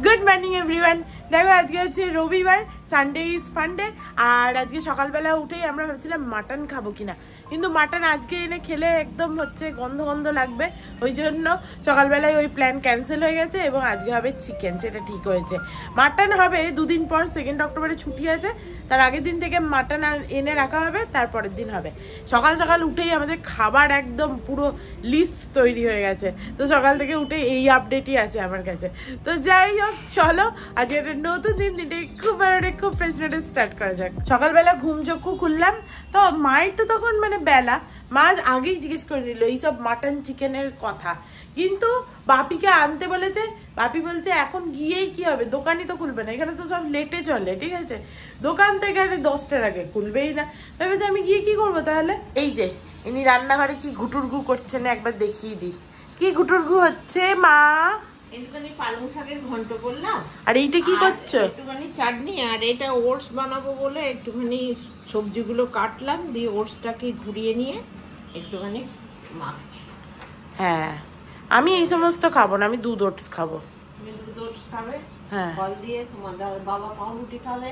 Good morning everyone. দেখো আজকে হচ্ছে রবিবার, সানডে ইজ ফান্ডে। আর আজকে সকালবেলা উঠেই আমরা ভাবছিলাম মাটন খাবো কিনা, কিন্তু মাটন আজকে এনে খেলে একদম হচ্ছে গন্ধ গন্ধ লাগবে, ওই জন্য সকালবেলায় ওই প্ল্যান ক্যান্সেল হয়ে গেছে এবং আজকে হবে চিকেন, সেটা ঠিক হয়েছে। মাটন হবে দুদিন পর, 2 অক্টোবরে ছুটি আছে, তার আগের দিন থেকে মাটন এনে রাখা হবে, তারপরের দিন হবে। সকাল সকাল উঠেই আমাদের খাবার একদম পুরো লিস্ট তৈরি হয়ে গেছে, তো সকাল থেকে উঠে এই আপডেটই আছে আমার কাছে। তো যাই হোক, চলো আজকে একটা নতুন দিনটা খুব ফ্রেশ নোটে স্টার্ট করা যাক। সকালবেলা ঘুম চক্ষু খুললাম, তো মায়ের তো তখন মানে বেলা, মা আগেই জিজ্ঞেস করে নিল এইসব মাটন চিকেনের কথা, কিন্তু বাপিকে আনতে বলেছে। বাপি বলছে এখন গিয়েই কি হবে, দোকানই তো খুলবে না, এখানে তো সব লেটে চলে, ঠিক আছে, দোকান তো এখানে 10টার আগে খুলবেই না। ভেবেছে আমি গিয়ে কি করবো তাহলে। এই যে ইনি রান্নাঘরে কি ঘুটুরঘু করছেন একবার দেখিয়ে দিই, কি ঘুটুরঘু হচ্ছে মা। একটুখানি পালং শাকের ঘন্ট করলাম। আর এইটা কি করছো? একটুখানি চাটনি, আর এটা ওটস বানাবো বলে একটুখানি সবজিগুলো কাটলাম, দিয়ে ওটসটাকে ঘুরিয়ে নিয়ে একটুখানি মাখছি। হ্যাঁ, আমি এই সমস্ত খাবো না, আমি দুধ ওটস খাবো। তুমি দুধ ওটস খাবে, হ্যাঁ, ফল দিয়ে, তোমার বাবা পাউরুটি খাবে,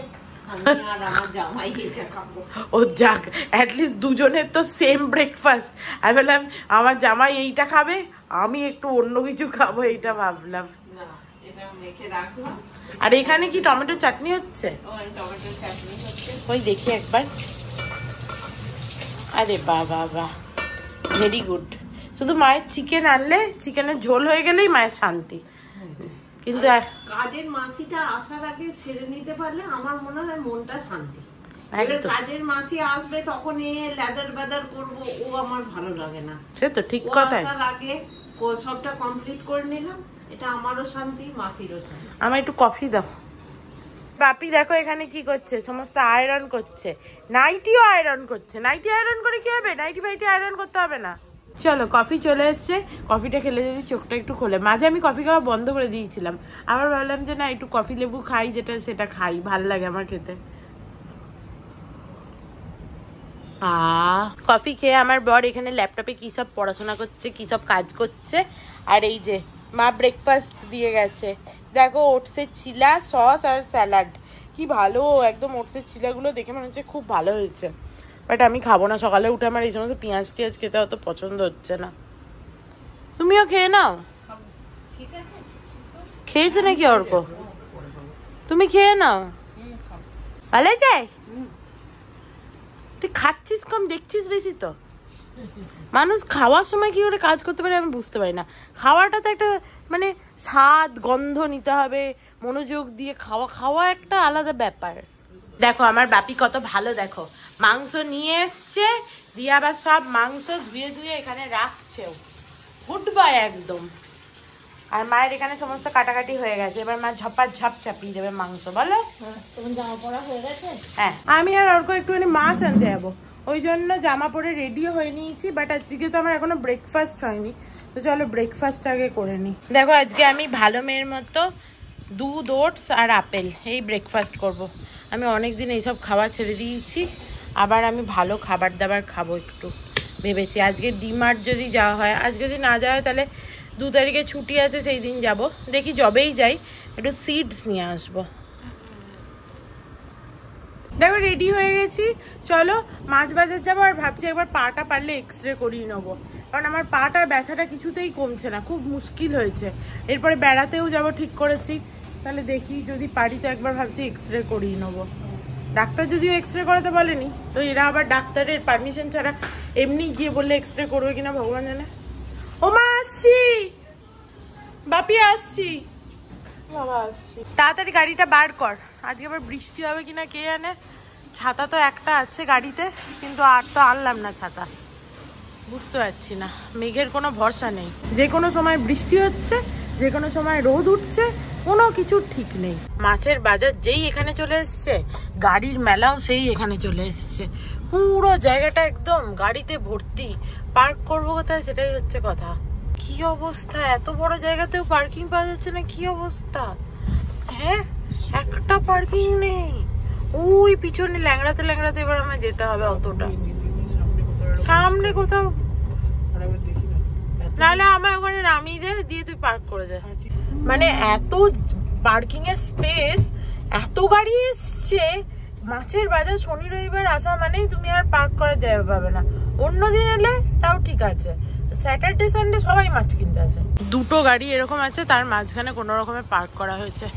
আমি আর আমার জামাই এটা খাবো। ও যাক, অ্যাটলিস্ট দুজনের তো সেম ব্রেকফাস্ট। আমি বললাম আমার জামাই এইটা খাবে, আমি একটু অন্য কিছু খাবো, এইটা ভাবলাম। না, এটা মেখে রাখলাম। আর এখানে কি টমেটো চাটনি হচ্ছে? টমেটো চাটনি হচ্ছে, ওই দেখি একবার। আরে বাহ বাহ বাহ, ভেরি গুড। শুধু মায়ের চিকেন আনলে, চিকেনের ঝোল হয়ে গেলেই মায়ের শান্তি। কিন্তু কাজের মাসিটা আসার আগে ছেড়ে নিতে পারলে আমার মনে হয় মনটা শান্তি। কাজের মাসি আসবে তখন এ লেদার বেদার করবো, ও আমার ভালো লাগে না। সে তো ঠিক কথা। আসার আগে সবটা কমপ্লিট করে নিলাম, এটা আমারও শান্তি, মাসিরও শান্তি। আমার একটু কফি দাও। বাপি দেখো এখানে কি করছে, সমস্ত আয়রন করছে, নাইটিও আয়রন করছে। নাইটি আয়রন করে কি হবে, নাইটি ফাইটি আয়রন করতে হবে না। চলো কফি চলে এসছে, কফিটা খেলে যদি চোখটা একটু খোলে। মাঝে আমি কফি খাওয়া বন্ধ করে দিয়েছিলাম, আবার ভাবলাম যে না একটু কফি লেবু খাই, যেটা সেটা খাই, ভাল লাগে আমার খেতে। কফি খেয়ে আমার বর এখানে ল্যাপটপে কি সব পড়াশোনা করছে, কি সব কাজ করছে। আর এই যে মা ব্রেকফাস্ট দিয়ে গেছে, দেখো ওটসের চিলা, সস আর স্যালাড। কি ভালো, একদম ওটসের চিলাগুলো দেখে মনে হচ্ছে খুব ভালো হয়েছে, বাট আমি খাবো না। সকালে উঠে আমার এই সমস্ত পেঁয়াজ টিয়াজ খেতে অত পছন্দ হচ্ছে না। তুমিও খেয়ে নাও। খেয়েছে নাকি অর্ক? তুমি খেয়ে নাও, ভালো যায়। তুই খাচ্ছিস কম, দেখছিস বেশি। তো মানুষ খাওয়ার সময় কি করে কাজ করতে পারে আমি বুঝতে পারি না। খাওয়াটা তো একটা মানে স্বাদ গন্ধ নিতে হবে, মনোযোগ দিয়ে খাওয়া একটা আলাদা ব্যাপার। দেখো আমার বাপি কত ভালো, দেখো মাংস নিয়ে এসছে, দিয়ে আবার সব মাংস ধুয়ে ধুয়ে এখানে রাখছেও, গুড বয় একদম। আর মায়ের এখানে সমস্ত কাটাকাটি হয়ে গেছে, এবার মা ঝপ চাপিয়ে দেবে মাংস। বলো তোমার জামা পড়া হয়ে গেছে? হ্যাঁ, আমি আর অর্ক একটুখানি মাছ আনতে যাবো, ওই জন্য জামা পরে রেডিও হয়ে নিয়েছি। বাট আজকে তো আমার এখনো ব্রেকফাস্ট হয়নি, তো চলো ব্রেকফাস্ট আগে করে নিই। দেখো আজকে আমি ভালো মেয়ের মতো দুধ ওটস আর আপেল এই ব্রেকফাস্ট করব। আমি অনেকদিন এইসব খাবার ছেড়ে দিয়েছি, আবার আমি ভালো খাবার দাবার খাবো একটু ভেবেছি। আজকে ডিমার্ট যদি যাওয়া হয়, আজকে যদি না যাওয়া হয় তাহলে 2 তারিখে ছুটি আছে, সেই দিন যাব। দেখি যবেই যাই একটু সিডস নিয়ে আসবো। দেখো রেডি হয়ে গেছি, চলো মাছ বাজার যাবো। আর ভাবছি একবার পাটা পারলে এক্সরে করিয়ে নেবো, কারণ আমার পাটা ব্যথাটা কিছুতেই কমছে না, খুব মুশকিল হয়েছে। এরপরে বেড়াতেও যাবো ঠিক করেছি, তাহলে দেখি যদি পারি তো একবার ভাবছি এক্সরে করিয়ে নেবো। ডাক্তার যদিও এক্সরে করাতে বলেনি, তো এরা আবার ডাক্তারের পারমিশন ছাড়া এমনি গিয়ে বললে এক্সরে করবে কিনা ভগবান জানে। ও মা আসছি, বাপি আসছি, বাবা আসছি। তাড়াতাড়ি গাড়িটা বার কর, আজকে আবার বৃষ্টি হবে কিনা কে জানে। ছাতা তো একটা আছে গাড়িতে, কিন্তু আর তো আনলাম না ছাতা, বুঝতে পারছি না, মেঘের কোনো ভরসা নেই। যে কোনো সময় বৃষ্টি হচ্ছে, যে কোনো সময় রোদ উঠছে, কোনো কিছু ঠিক নেই। মাছের বাজার যেই এখানে চলে এসছে, গাড়ির মেলাও সেই এখানে চলে এসছে, পুরো জায়গাটা একদম গাড়িতে ভর্তি। পার্ক করবো কোথায় সেটাই হচ্ছে কথা। কি অবস্থা, এত বড় জায়গাতেও পার্কিং পাওয়া যাচ্ছে না, কি অবস্থা। হ্যাঁ, একটা পার্কিং নেই, ওই পিছনে ল্যাংড়াতে ল্যাংড়াতে এবার আমায় যেতে হবে অতটা সামনে কোথাও, নাহলে আমায় ওখানে নামিয়ে দে, দিয়ে তুই পার্ক করে দে। মানে এত পার্কিং এর স্পেস এত গাড়ি এসছে। মাছের বাজার শনি রবিবার আসা মানেই তুমি আর পার্ক করার জায়গা পাবে না। অন্য দিন এলে তাও ঠিক আছে, স্যাটারডে সানডে সবাই মাছ কিনতে আসে। দুটো গাড়ি এরকম আছে, তার মাঝখানে কোনো রকমে পার্ক করা হয়েছে।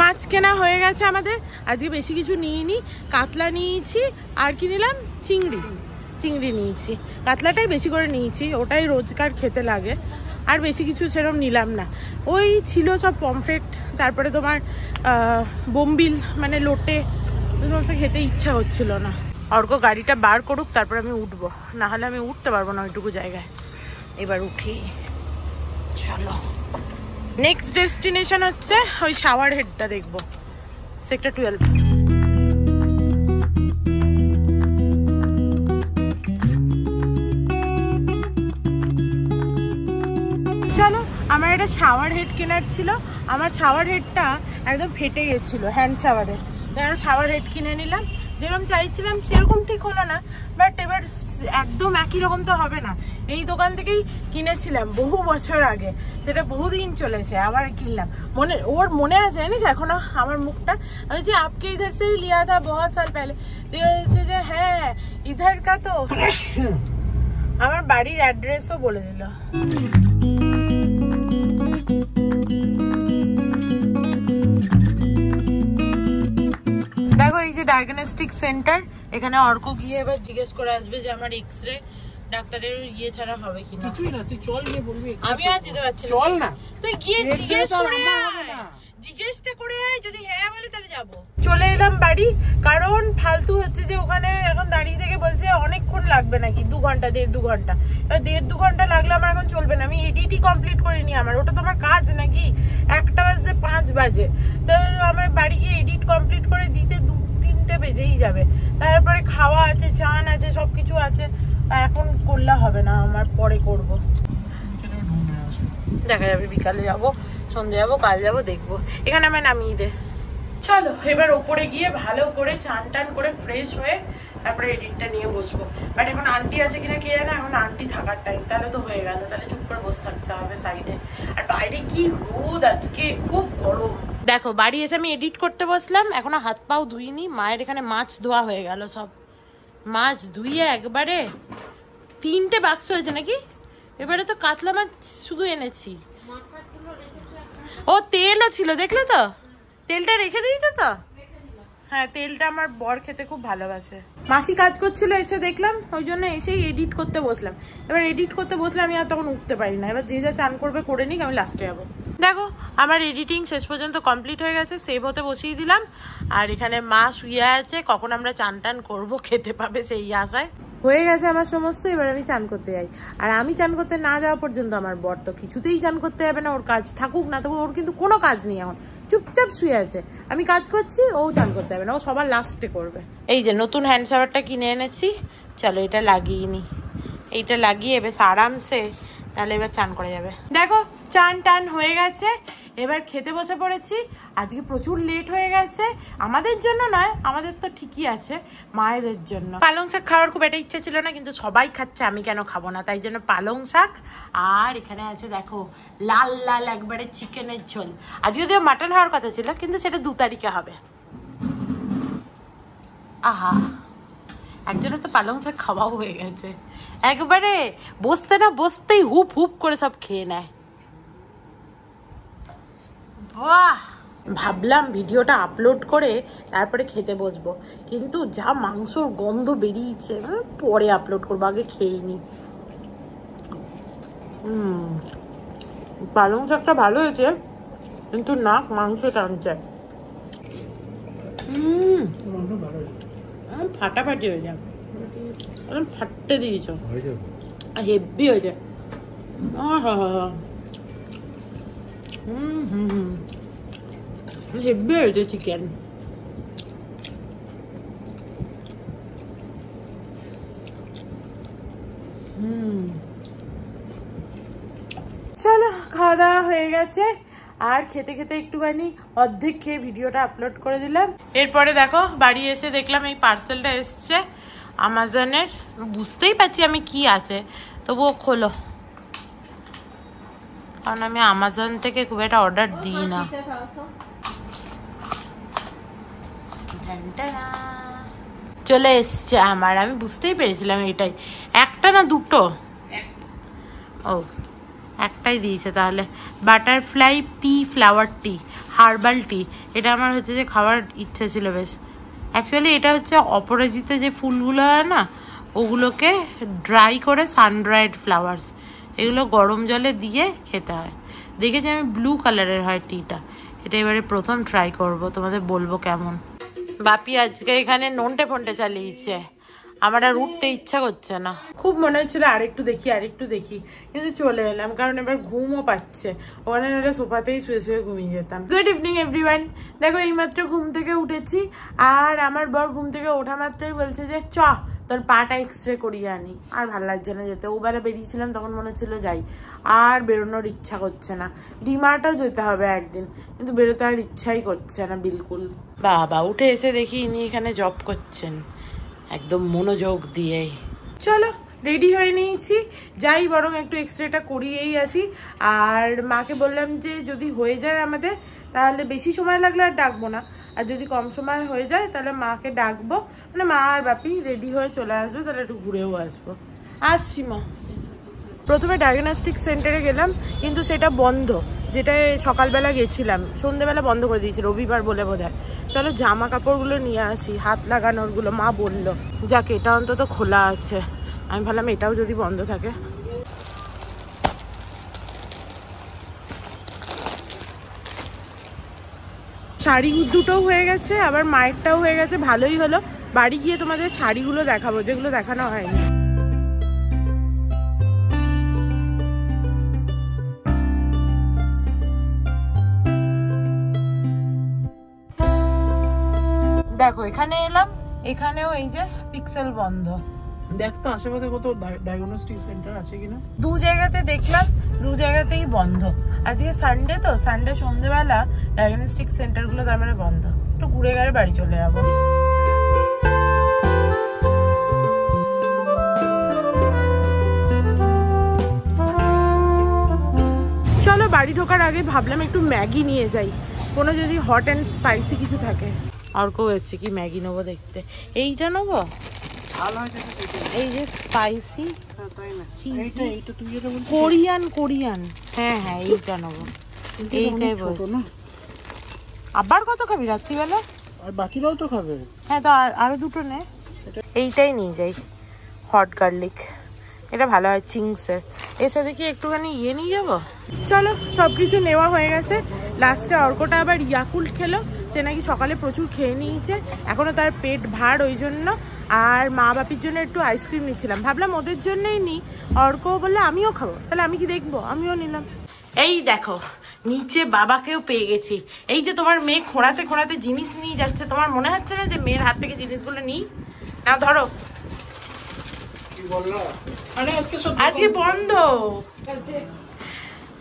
মাছ কেনা হয়ে গেছে আমাদের। আজকে বেশি কিছু নিইনি, কাতলা নিয়েছি আর কি নিলাম, চিংড়ি নিয়েছি। কাতলাটাই বেশি করে নিয়েছি, ওটাই রোজকার খেতে লাগে, আর বেশি কিছু সেরকম নিলাম না। ওই ছিল সব পমফ্রেট, তারপরে তোমার বোম্বিল মানে লোটে, সমস্ত খেতে ইচ্ছা হচ্ছিল না। অর্ক গাড়িটা বার করুক, তারপর আমি উঠবো, না হলে আমি উঠতে পারবো না ওইটুকু জায়গায়। এবার উঠি, চলো। নেক্সট ডেস্টিনেশন হচ্ছে ওই শাওয়ার হেডটা দেখবো, সেক্টর 12। চলো, আমার একটা শাওয়ার হেড কেনার ছিল। আমার শাওয়ার হেডটা একদম ফেটে গেছিলো, হ্যান্ড শাওয়ারে। শাওয়ার হেড কিনে নিলাম, যেরকম চাইছিলাম সেরকম ঠিক হলো না, বাট এবার একদম একই রকম তো হবে না। এই দোকান থেকেই কিনেছিলাম বহু বছর আগে, সেটা বহুদিন চলেছে, আবার কিনলাম। ওর মনে আছে জানিস এখনো আমার মুখটা। আমি যে আপকে ইধার সে লিয়া থা বহুত সাল পেলে, যে হ্যাঁ ইধার কা তো। আমার বাড়ির অ্যাড্রেসও বলে দিল। দেখো এই যে ডায়াগনস্টিক সেন্টার, এখানে অর্ক গিয়ে এবার জিজ্ঞেস করে আসবে যে আমার এক্সরে ডাক্তারের ইয়ে ছাড়া হবে কিনা। কিছুই না, তুই চল গিয়ে বলবি। আমি আর যেতে পারছি না, চল না, তুই গিয়ে জিজ্ঞেস করে আয়, জিজ্ঞেসটা করে আয়, যদি হ্যাঁ বলে তাহলে যাবো। চলে এলাম বাড়ি, কারণ ফালতু হচ্ছে যে ওখানে এখন দাঁড়িয়ে থেকে বলছে অনেকক্ষণ লাগবে নাকি, 2 ঘন্টা 1.5-2 ঘন্টা। এবার 1.5-2 ঘন্টা লাগলে আমার এখন চলবে না, আমি এডিটই কমপ্লিট করিনি। আমার ওটা তো আমার কাজ নাকি, 1টা বাজে 5 বাজে, তো আমার বাড়ি গিয়ে এডিট কমপ্লিট করে দিতে 2-3টে বেজেই যাবে। তারপরে খাওয়া আছে, চান আছে, সবকিছু আছে, এখন করলে হবে না, আমার পরে করব। দেখা যাবে, বিকালে যাবো, সন্ধ্যে যাবো, কাল যাবো, দেখবো। এখানে আমার নামিয়ে দে। চলো এবার ওপরে গিয়ে ভালো করে চান টান করে ফ্রেশ হয়ে তারপরে এডিটটা নিয়ে বসবো। বাট এখন আন্টি আছে কিনা কে জানে, এখন আন্টি থাকার টাইম, তাহলে তো হয়ে গেল, তাহলে চুপ করে বসে থাকতে হবে সাইডে। আর বাইরে কি রোদ আজকে, খুব গরম। দেখো বাড়ি এসে আমি এডিট করতে বসলাম, এখনো হাত পাও ধুইনি। মায়ের এখানে মাছ ধোয়া হয়ে গেল, সব মাছ ধুইয়ে একবারে 3টে বাক্স হয়েছে নাকি। এবারে তো কাতলা মাছ শুধু এনেছি। ও তেলও ছিল, দেখলে তো, তেলটা রেখে দিয়েছো তো। হ্যাঁ, তেলটা আমার বর খেতে খুব ভালোবাসে। মাসি কাজ করছিল, এসে দেখলাম, ওই জন্য এসেই এডিট করতে বসলাম। এবার এডিট করতে বসলে আমি আর তখন উঠতে পারি না। এবার যে যা চান করবে করে নিক, আমি লাস্টে যাবো। দেখো আমার এডিটিং শেষ পর্যন্ত কমপ্লিট হয়ে গেছে, সেভ হতে বসিয়ে দিলাম। আর এখানে মা শুয়ে আছে, কখন আমরা চান টান করবো, খেতে পাবে সেই আশায়। হয়ে গেছে আমার সমস্ত, এবার আমি চান করতে যাই। আর আমি চান করতে না যাওয়া পর্যন্ত আমার বর তো কিছুতেই চান করতে যাবে না। ওর কাজ থাকুক না থাকুক, ওর কিন্তু কোনো কাজ নেই, এখন চুপচাপ শুয়ে আছে। আমি কাজ করছি, ও চান করতে যাবে না, ও সবার লাস্টে করবে। এই যে নতুন হ্যান্ড শাওয়ারটা কিনে এনেছি, চলো এটা লাগিয়ে নি। এইটা লাগিয়ে বেশ আরামসে তাহলে এবার চান করা যাবে। দেখো চান টান হয়ে গেছে, এবার খেতে বসে পড়েছি। আজকে প্রচুর লেট হয়ে গেছে, আমাদের জন্য নয়, আমাদের তো ঠিকই আছে, মায়েদের জন্য। পালং শাক খাওয়ার খুব একটা ইচ্ছা ছিল না, কিন্তু সবাই খাচ্ছে, আমি কেন খাবো না, তাই জন্য পালং শাক। আর এখানে আছে দেখো লাল লাল একবারে চিকেনের ঝোল। আজকে যদিও মাটন হওয়ার কথা ছিল, কিন্তু সেটা 2 তারিখে হবে। আহা, একজনের তো পালং শাক খাওয়াও হয়ে গেছে, একবারে বসতে না বসতেই হুপ হুপ করে সব খেয়ে নেয়। বাহ, ভাবলাম ভিডিওটা আপলোড করে তারপরে খেতে বসবো, কিন্তু যা মাংসর গন্ধ বেরিয়েছে, পরে আপলোড করবো, আগে খেয়ে নি। পালং শাকটা ভালো হয়েছে, কিন্তু নাক মাংস টানছে। ফাটাফাটি হয়ে যায়, একদম ফাটতে দিয়েছ, হেভি হয়েছে। হেভি হয়েছে চিকেন। চলো খাওয়া দাওয়া হয়ে গেছে, আর খেতে খেতে একটুখানি অর্ধেক খেয়ে ভিডিওটা আপলোড করে দিলাম। এরপরে দেখো বাড়ি এসে দেখলাম এই পার্সেলটা এসছে আমাজনের, বুঝতেই পারছি আমি কি আছে, তবুও খোলো, কারণ আমি আমাজন থেকে খুব একটা অর্ডার দিই না। চলে এসছে আমার, আমি বুঝতেই পেরেছিলাম এটাই। একটা না দুটো? ও একটাই দিয়েছে তাহলে। বাটারফ্লাই পি ফ্লাওয়ার টি, হার্বাল টি। এটা আমার হচ্ছে যে খাওয়ার ইচ্ছে ছিল বেশ। অ্যাকচুয়ালি এটা হচ্ছে অপরাজিতা যে ফুলগুলো হয় না, ওগুলোকে ড্রাই করে সান ড্রাইড ফ্লাওয়ার্স, এগুলো গরম জলে দিয়ে খেতে হয়। দেখেছি আমি ব্লু কালারের হয় টিটা, এটা এবারে প্রথম ট্রাই করব, তোমাদের বলবো কেমন। বাপি আজকে এখানে নন্টে ফন্টে চালিয়েছে, আমার আর উঠতে ইচ্ছা করছে না। খুব মনে হচ্ছিল আরেকটু দেখি, কিন্তু চলে এলাম, কারণ এবার ঘুমও পাচ্ছে। ওখানে নাহলে সোফাতেই শুয়ে শুয়ে ঘুমিয়ে যেতাম। Good evening everyone. দেখো এইমাত্র ঘুম থেকে উঠেছি, আর আমার বর ঘুম থেকে ওঠা মাত্রই বলছে যে চ তোর পাটা এক্সরে করিয়ে আনি। আর ভালো লাগছে না যেতে, ও বেলা বেরিয়েছিলাম তখন মনে হচ্ছিল যাই, আর বেরোনোর ইচ্ছা করছে না। ডিমার্টও যেতে হবে একদিন, কিন্তু বেরোতে আর ইচ্ছাই করছে না বিলকুল। বাবা উঠে এসে দেখি ইনি এখানে জব করছেন একদম মনোযোগ দিয়ে। চলো রেডি হয়ে নিয়েছি, যাই বরং একটু এক্সরেটা করিয়েই আসি। আর মাকে বললাম যে যদি হয়ে যায় আমাদের, তাহলে বেশি সময় লাগলে আর ডাকবো না, আর যদি কম সময় হয়ে যায় তাহলে মাকে ডাকবো, মানে মা আর বাপি রেডি হয়ে চলে আসবে, তাহলে একটু ঘুরেও আসবো। আসছি মা। প্রথমে ডায়াগনস্টিক সেন্টারে গেলাম, কিন্তু সেটা বন্ধ, যেটায় সকালবেলা গেছিলাম, সন্ধ্যেবেলা বন্ধ করে দিয়েছে, রবিবার বলে বোধহয়। চলো জামা কাপড়গুলো নিয়ে আসি, হাত লাগানোরগুলো, মা বললো। যাক এটা অন্তত খোলা আছে, আমি ভাবলাম এটাও যদি বন্ধ থাকে। শাড়ি দুটোও হয়ে গেছে, আবার মায়েরটাও হয়ে গেছে, ভালোই হলো। বাড়ি গিয়ে তোমাদের শাড়িগুলো দেখাবো, যেগুলো দেখানো হয়নি। দেখো এখানে এলাম, এখানেও এই যে পিক্সেল বন্ধ। দেখ তো আশেপাশে কত ডায়াগনস্টিক সেন্টার আছে কিনা। দু জায়গাতে দেখলাম, দু জায়গাতেই বন্ধ। আজকে সানডে তো, সানডে সন্ধ্যেবেলা ডায়াগনস্টিক সেন্টার গুলো তার মানে বন্ধ। একটু ঘুরে গেলে বাড়ি চলে যাবো। চলো বাড়ি ঢোকার আগে ভাবলাম একটু ম্যাগি নিয়ে যাই, কোনো যদি হট অ্যান্ড স্পাইসি কিছু থাকে। আর কেউ এসছে কি ম্যাগি নেবো দেখতে, এইটা নেবো, এই যে স্পাইসি কোরিয়ান। হ্যাঁ হ্যাঁ এইটা নেবো, এইটাই বলছো না। আবার কত খাবি রাত্রিবেলা? আর বাকিরাও তো খাবে। হ্যাঁ তো আরো দুটো নে, এইটাই নিয়ে যাই, হট গার্লিক, এটা ভালো হয় চিংসের। এর সাথে কি একটুখানি ইয়ে নিয়ে যাবো। চলো সবকিছু নেওয়া হয়ে গেছে, লাস্টে অর্কটা আবার ইয়াকুল্ট খেলো, সে নাকি সকালে প্রচুর খেয়ে নিয়েছে, এখনো তার পেট ভার ওই জন্য। আর মা বাপির জন্য একটু আইসক্রিম নিচ্ছিলাম, ভাবলাম ওদের জন্যই নিই। অর্ক বললে আমিও খাবো, তাহলে আমি কি দেখবো, আমিও নিলাম। এই দেখো নিচে বাবাকেও পেয়ে গেছি। এই যে তোমার মেয়ে খোঁড়াতে খোঁড়াতে জিনিস নিয়ে যাচ্ছে, তোমার মনে হচ্ছে না যে মেয়ের হাত থেকে জিনিসগুলো নিই? না ধরো, আজকে বন্ধ।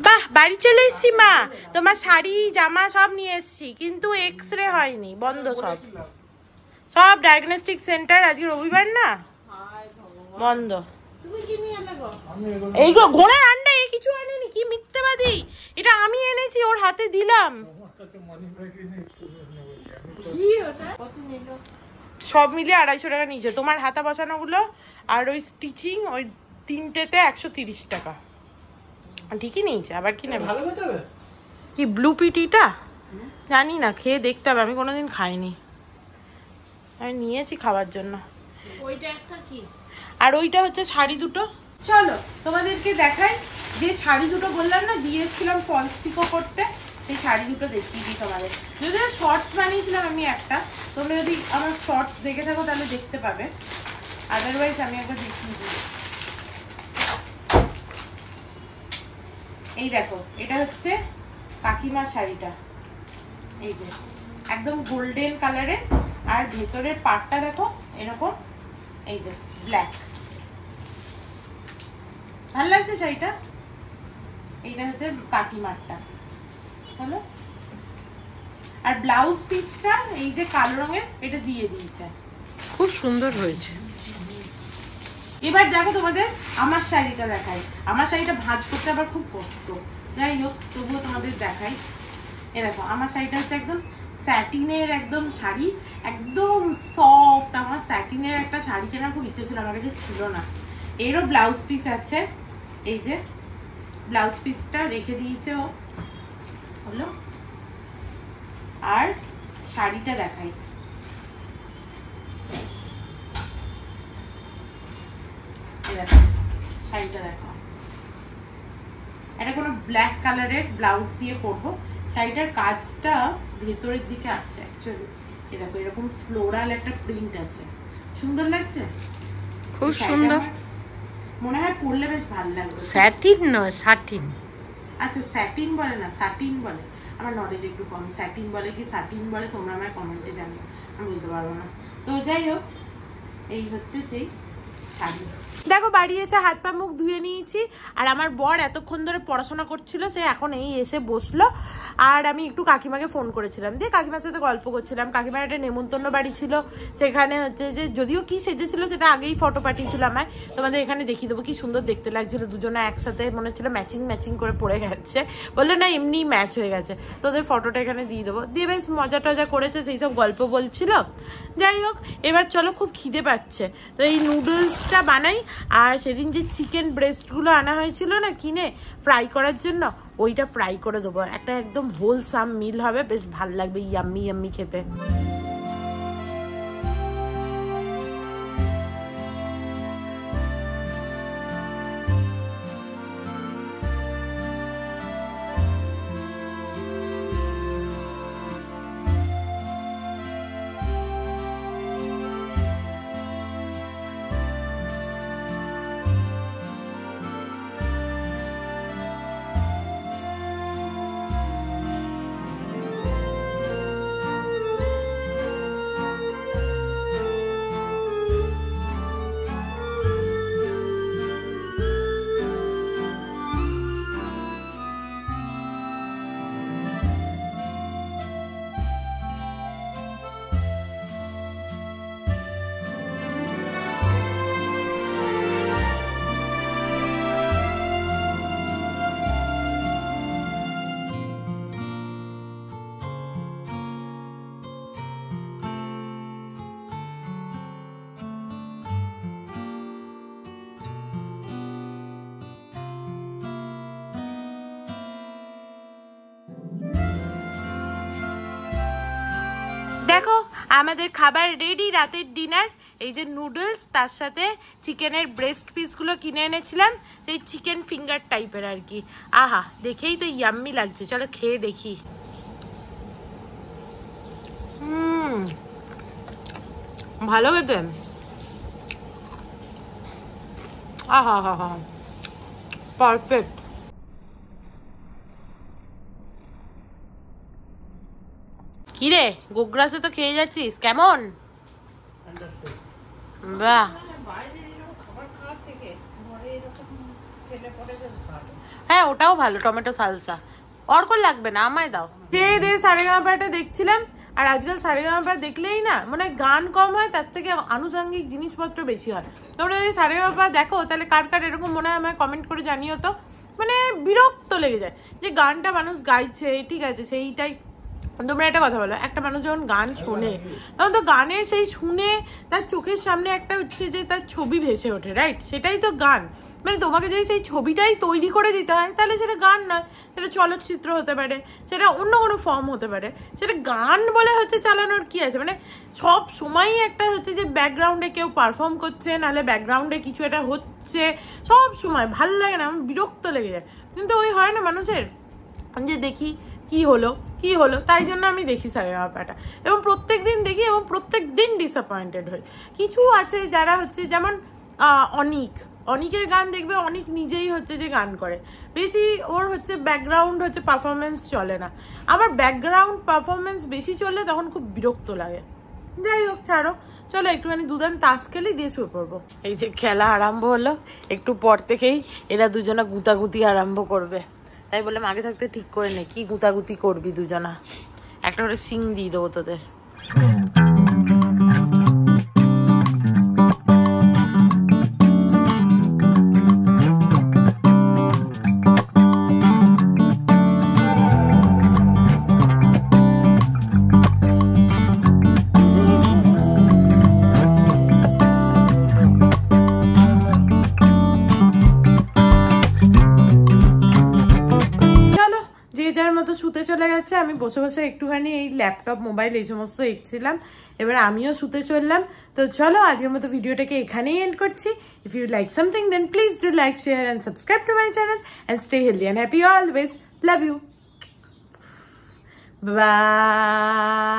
বাহ বাড়ি চলে এসছি মা, তোমার শাড়ি জামা সব নিয়ে এসছি, কিন্তু এক্সরে হয়নি, বন্ধ সব। সব ডায়াগনস্টিক সেন্টার, আজকে রবিবার না, বন্ধ। এইগুলো ঘোড়ার আন্ডা, এই কিছু আনেনি, কি মিথ্যেবাদী, এটা আমি এনেছি, ওর হাতে দিলাম। সব মিলিয়ে 250 টাকা নিয়েছে, তোমার হাতা বসানো গুলো আর ওই স্টিচিং, ওই তিনটেতে 130 টাকা। ঠিকই নিয়েছে, আবার কি নেবে? কি ব্লু পিটিটা জানি না, খেয়ে দেখতে হবে, আমি কোনোদিন খাইনি, আমি নিয়েছি খাওয়ার জন্য। আর ওইটা হচ্ছে শাড়ি দুটো। চলো তোমাদেরকে দেখাই, যে শাড়ি দুটো বললাম না দিয়ে এসেছিলাম ফলস পিকো করতে, সেই শাড়ি দুটো দেখিয়ে দিই তোমাদের। যদিও শর্টস বানিয়েছিলাম আমি একটা, তোমরা যদি আমার শর্টস দেখে থাকো তাহলে দেখতে পাবে, আদারওয়াইজ আমি একবার দেখিয়ে দিই। এই দেখো, এটা হচ্ছে কাকিমার শাড়িটা, এই যে একদম গোল্ডেন কালারের, আর ভেতরের পাটটা দেখো এরকম, এই যে ব্ল্যাক। ভালো লাগছে শাড়িটা। এইটা হচ্ছে কাকিমারটা, হলো। আর ব্লাউজ পিসটা এই যে কালো রঙের, এটা দিয়ে দিয়েছে, খুব সুন্দর হয়েছে। এবার দেখো তোমাদের আমার শাড়িটা দেখাই। আমার শাড়িটা ভাঁজ করতে আবার খুব কষ্ট, যাই হোক তবুও তোমাদের দেখাই। এ দেখো আমার শাড়িটা হচ্ছে একদম স্যাটিনের একদম শাড়ি, একদম সফট। আমার স্যাটিনের একটা শাড়ি কেনার খুব ইচ্ছে ছিল, আমার কাছে ছিল না। এরও ব্লাউজ পিস আছে, এই যে ব্লাউজ পিসটা রেখে দিয়েছে ও, হলো। আর শাড়িটা দেখাই, শাড়িটা দেখো, এটা কোনো ব্ল্যাক কালারের ব্লাউজ দিয়ে করবো। শাড়িটার কাজটা ভেতরের দিকে আছে অ্যাকচুয়ালি, এই দেখো এরকম ফ্লোরাল একটা প্রিন্ট আছে, সুন্দর লাগছে, খুব সুন্দর। মনে হয় পরলে বেশ ভালো লাগবে। স্যাটিন নয়, সাটিন। আচ্ছা স্যাটিন বলে না, সাটিন বলে। আমার নলেজ একটু কম, স্যাটিন বলে কি সাটিন বলে তোমরা আমার কমেন্টে জানিও, আমি বলতে পারবো না। তো যাই হোক, এই হচ্ছে সেই শাড়ি। দেখো বাড়ি এসে হাত পা মুখ ধুয়ে নিয়েছি, আর আমার বর এতক্ষণ ধরে পড়াশোনা করছিল, সে এখন এই এসে বসলো। আর আমি একটু কাকিমাকে ফোন করেছিলাম, দিয়ে কাকিমার সাথে গল্প করছিলাম। কাকিমার একটা নেমন্তন্ন বাড়ি ছিল, সেখানে হচ্ছে যে যদিও কি সেজেছিল সেটা আগেই ফটো পাঠিয়েছিল আমায়, তোমাদের এখানে দেখিয়ে দেবো। কি সুন্দর দেখতে লাগছিল, দুজনে একসাথে মনে হচ্ছিল ম্যাচিং ম্যাচিং করে পড়ে গেছে, বললো না এমনি ম্যাচ হয়ে গেছে। তো ওদের ফটোটা এখানে দিয়ে দেবো, দিয়ে বেশ মজা টজা করেছে, সেই সব গল্প বলছিল। যাই হোক, এবার চলো, খুব খিদে পাচ্ছে, তো এই নুডলসটা বানাই। আর সেদিন যে চিকেন ব্রেস্টগুলো আনা হয়েছিল না কিনে ফ্রাই করার জন্য, ওইটা ফ্রাই করে দেবো। একটা একদম হোলসাম মিল হবে, বেশ ভালো লাগবে, ইয়াম্মি ইয়াম্মি খেতে। দেখো আমাদের খাবার রেডি, রাতের ডিনার। এই যে নুডলস, তার সাথে চিকেনের ব্রেস্ট পিসগুলো কিনে এনেছিলাম, সেই চিকেন ফিঙ্গার টাইপের আর কি। আহা, দেখেই তো ইয়াম্মি লাগছে, চলো খেয়ে দেখি। ভালো খেতে। আহা হা হা, পারফেক্ট। কিরে গোগ্রাসে তো খেয়ে যাচ্ছিস, কেমন? বাহ, হ্যাঁ ওটাও ভালো, টমেটো সালসা। অর্ক লাগবে না, আমায় দাও। খেয়ে দিয়ে সারেগামাপাটা দেখছিলাম, আর আজকাল সারেগামাপা দেখলেই না মানে গান কম হয়, তার থেকে আনুষঙ্গিক জিনিসপত্র বেশি হয়। তোমরা যদি সারেগামাপা দেখো তাহলে কার কার এরকম মনে হয় আমায় কমেন্ট করে জানিও তো। মানে বিরক্ত লেগে যায় যে গানটা মানুষ গাইছে, ঠিক আছে সেইটাই। তোমরা একটা কথা বলো, একটা মানুষ যখন গান শোনে তখন তো গানের সেই শুনে তার চোখের সামনে একটা হচ্ছে যে তার ছবি ভেসে ওঠে, রাইট? সেটাই তো গান। মানে তোমাকে যদি সেই ছবিটাই তৈরি করে দিতে হয় তাহলে সেটা গান নয়, সেটা চলচ্চিত্র হতে পারে, সেটা অন্য কোনো ফর্ম হতে পারে। সেটা গান বলে হচ্ছে চালানোর কি আছে? মানে সব সময়ই একটা হচ্ছে যে ব্যাকগ্রাউন্ডে কেউ পারফর্ম করছে, নাহলে ব্যাকগ্রাউন্ডে কিছু একটা হচ্ছে, সব সময় ভালো লাগে না, আমার বিরক্ত লেগে যায়। কিন্তু ওই হয় না মানুষের যে দেখি কি হলো কি হলো, তাই জন্য আমি দেখি সারেগামা পাটা এবং প্রত্যেক দিন দেখি এবং প্রত্যেক দিন ডিসঅ্যাপয়েন্টেড হই। কিছু আছে যারা হচ্ছে যেমন অনিকের গান দেখবে, অনিক নিজেই হচ্ছে যে গান করে, বেশি ওর হচ্ছে ব্যাকগ্রাউন্ড হচ্ছে পারফরমেন্স চলে না। আমার ব্যাকগ্রাউন্ড পারফরমেন্স বেশি চললে তখন খুব বিরক্ত লাগে। যাই হোক ছাড়ো, চলো একটুখানি দুদান তাস খেলি দিয়ে শুয়ে পড়বো। এই যে খেলা আরম্ভ হলো, একটু পর থেকেই এরা দুজনা গুতাগুতি আরম্ভ করবে। তাই বললাম আগে থাকতে ঠিক করে নে কি গুতাগুতি করবি দুজনা, একটা করে সিং দিয়ে দেবো তোদের। শুতে চলে গেছে, আমি বসে বসে একটুখানি এই ল্যাপটপ মোবাইল এই সমস্ত দেখছিলাম, এবার আমিও শুতে চললাম। তো চলো আজকের মতো ভিডিওটাকে এখানেই এন্ড করছি। If you like something then please do like, share and subscribe to my channel and stay healthy and happy always. Love you, by.